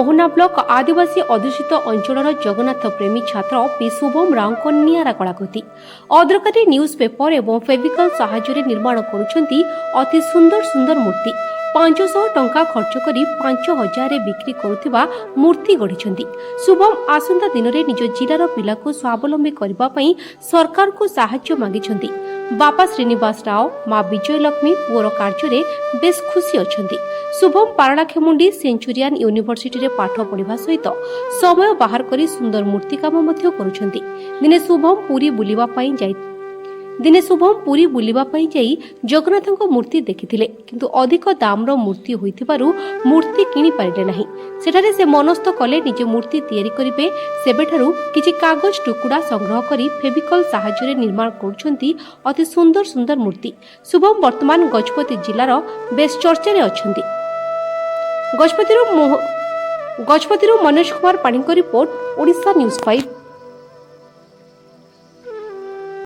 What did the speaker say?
Mohana block आदिवासी अध्युषित अंचल जगन्नाथ प्रेमी छात्र पी शुभम राव निरा कलाकृति अदरकारी न्यूज पेपर और फेविकल साहाय्य निर्माण करुछंती अति सुंदर सुंदर मूर्ति 500 टंका खर्च करी 5000 बिक्री करुथिबा मूर्ति गढ़िछंती। शुभम आसंता दिन में निज जिलार पिला को स्वावलंबी करबा पई सरकार को साहाय्य मागिछंती। बापा श्रीनिवास राव मां विजयलक्ष्मी पुअर कार्य बेस खुशी अछंती। शुभम पारलाखेमुंडी सेंचुरियन यूनिवर्सिटी रे पाठ पढ़िबा सहित समय बाहर करी सुंदर मूर्ति काम मध्य करुछंती। दिने शुभम पुरी बुलिबा पई जाई जगन्नाथଙ୍କ मूर्ति देखिथिले, किंतु अधिक दामर मूर्ति होइथिबारु मूर्ति किनि पारिले नाही। सेठारे से मनस्थ कले निजे मूर्ति तयारी करिवे। सेबेठारु किछि कागज टुकुडा संग्रह करी फेविकल साहाय्य निर्माण करुछंती अति सुंदर सुंदर मूर्ति। शुभम वर्तमान गजपति जिल्लार बेस चर्चा रे अछंती। गजपतिरु मनोज कुमार पाणीको रिपोर्ट, ओडिशा न्यूज 5।